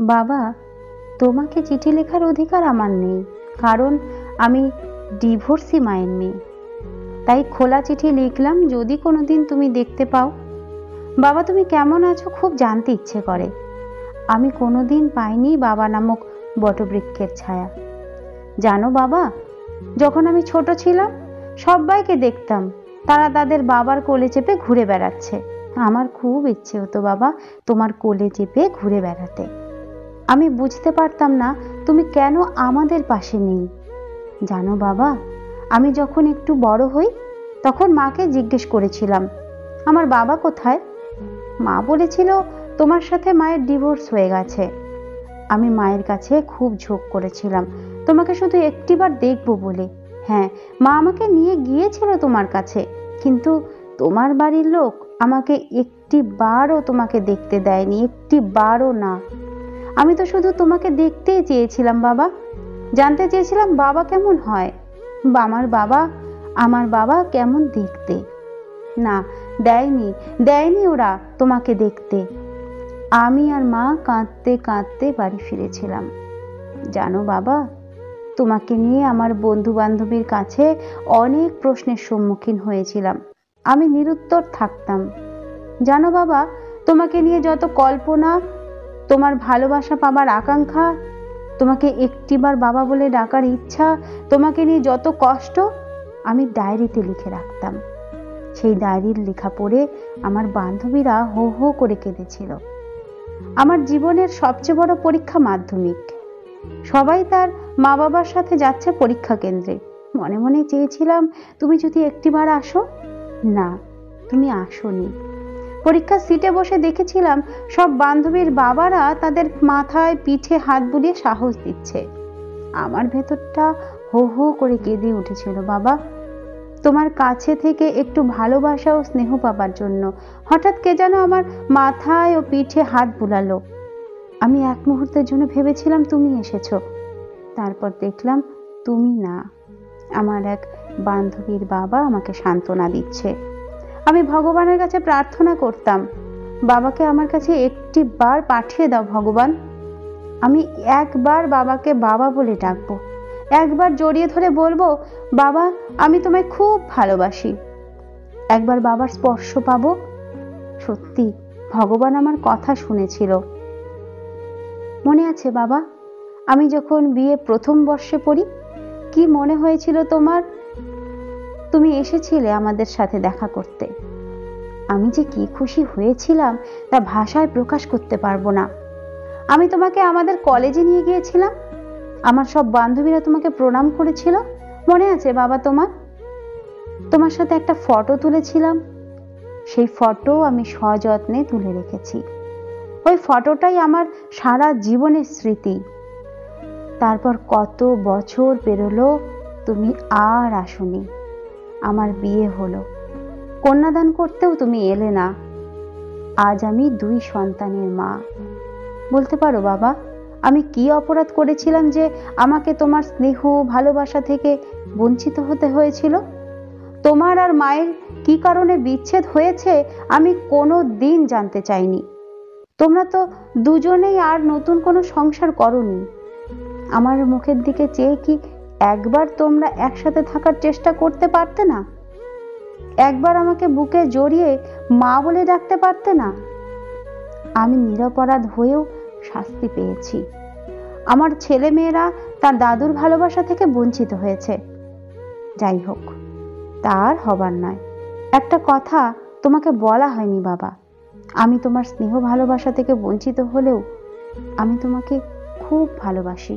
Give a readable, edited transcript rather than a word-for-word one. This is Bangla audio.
বাবা, তোমাকে চিঠি লেখার অধিকার আমার নেই, কারণ আমি ডিভোর্সি মায়ের মেয়ে। তাই খোলা চিঠি লিখলাম, যদি কোনোদিন তুমি দেখতে পাও। বাবা, তুমি কেমন আছো খুব জানতে ইচ্ছে করে। আমি কোনোদিন পাইনি বাবা নামক বটবৃক্ষের ছায়া। জানো বাবা, যখন আমি ছোট ছিলাম সবাইকে দেখতাম তারা তাদের বাবার কোলে চেপে ঘুরে বেড়াচ্ছে। আমার খুব ইচ্ছে হতো বাবা তোমার কোলে চেপে ঘুরে বেড়াতে। আমি বুঝতে পারতাম না তুমি কেন আমাদের পাশে নেই। জানো বাবা, আমি যখন একটু বড় হই তখন মাকে জিজ্ঞেস করেছিলাম আমার বাবা কোথায়। মা বলেছিল তোমার সাথে মায়ের ডিভোর্স হয়ে গেছে। আমি মায়ের কাছে খুব ঝোঁক করেছিলাম তোমাকে শুধু একটিবার দেখবো বলে। হ্যাঁ, মা আমাকে নিয়ে গিয়েছিল তোমার কাছে, কিন্তু তোমার বাড়ির লোক আমাকে একটিবারও তোমাকে দেখতে দেয়নি, একটিবারও না। আমি তো শুধু তোমাকে দেখতেই চেয়েছিলাম বাবা, জানতে চেয়েছিলাম বাবা কেমন হয়, বা আমার বাবা কেমন দেখতে। না, দেয়নি দেয়নি ওরা তোমাকে দেখতে। আমি আর মা কাঁদতে কাঁদতে বাড়ি ফিরেছিলাম। জানো বাবা, তোমাকে নিয়ে আমার বন্ধু বান্ধবীর কাছে অনেক প্রশ্নের সম্মুখীন হয়েছিলাম। আমি নিরুত্তর থাকতাম। জানো বাবা, তোমাকে নিয়ে যত কল্পনা, তোমার ভালোবাসা পাবার আকাঙ্ক্ষা, তোমাকে একটিবার বাবা বলে ডাকার ইচ্ছা, তোমাকে নিয়ে যত কষ্ট আমি ডায়েরিতে লিখে রাখতাম। সেই ডায়েরির লেখা পড়ে আমার বান্ধবীরা হো হো করে কেঁদেছিল। আমার জীবনের সবচেয়ে বড় পরীক্ষা মাধ্যমিক। সবাই তার মা বাবার সাথে যাচ্ছে পরীক্ষা কেন্দ্রে। মনে মনে চেয়েছিলাম তুমি যদি একটিবার আসো। না, তুমি আসোনি। পরীক্ষার সিটে বসে দেখেছিলাম সব বান্ধবীর বাবারা তাদের মাথায় পিঠে হাত বুলিয়ে সাহস দিচ্ছে। আমার ভেতরটা হো হো করে কেঁদে উঠেছিল বাবা, তোমার কাছে থেকে একটু ভালোবাসা ও স্নেহ পাবার জন্য। হঠাৎ কে যেন আমার মাথায় ও পিঠে হাত বুলালো। আমি এক মুহূর্তের জন্য ভেবেছিলাম তুমি এসেছো, তারপর দেখলাম তুমি না, আমার এক বান্ধবীর বাবা আমাকে সান্ত্বনা দিচ্ছে। আমি ভগবানের কাছে প্রার্থনা করতাম, বাবাকে আমার কাছে একটিবার পাঠিয়ে দাও ভগবান। আমি একবার বাবাকে বাবা বলে ডাকবো, একবার জড়িয়ে ধরে বলবো বাবা আমি তোমায় খুব ভালোবাসি। একবার বাবার স্পর্শ পাবো। সত্যি ভগবান আমার কথা শুনেছিল। মনে আছে বাবা, আমি যখন বিয়ে প্রথম বর্ষে পড়ি, কি মনে হয়েছিল তোমার? তুমি এসেছিলে আমাদের সাথে দেখা করতে। আমি যে কি খুশি হয়েছিলাম তা ভাষায় প্রকাশ করতে পারবো না। আমি তোমাকে আমাদের কলেজে নিয়ে গিয়েছিলাম, আমার সব বান্ধবীরা তোমাকে প্রণাম করেছিল। মনে আছে বাবা তোমার? তোমার সাথে একটা ফটো তুলেছিলাম, সেই ফটো আমি সযত্নে তুলে রেখেছি। ওই ফটোটাই আমার সারা জীবনের স্মৃতি। তারপর কত বছর পেরোলো, তুমি আর আসোনি। আমার বিয়ে হলো, কন্যাদান করতেও তুমি এলে না। আজ আমি 2 সন্তানের মা। বলতে পারো বাবা, আমি কি অপরাধ করেছিলাম যে আমাকে তোমার স্নেহ ভালোবাসা থেকে বঞ্চিত হতে হয়েছিল? তোমার আর মায়ের কি কারণে বিচ্ছেদ হয়েছে আমি কোনো দিন জানতে চাইনি। তোমরা তো দুজনেই আর নতুন কোনো সংসার করোনি। আমার মুখের দিকে চেয়ে কি একবার তোমরা একসাথে থাকার চেষ্টা করতে পারতে না? একবার আমাকে বুকে জড়িয়ে মা বলে ডাকতে পারতে না? আমি নিরপরাধ হয়েও শাস্তি পেয়েছি। আমার ছেলে মেয়েরা তার দাদুর ভালোবাসা থেকে বঞ্চিত হয়েছে। যাই হোক, তার হবার নয়। একটা কথা তোমাকে বলা হয়নি বাবা, আমি তোমার স্নেহ ভালোবাসা থেকে বঞ্চিত হলেও আমি তোমাকে খুব ভালোবাসি।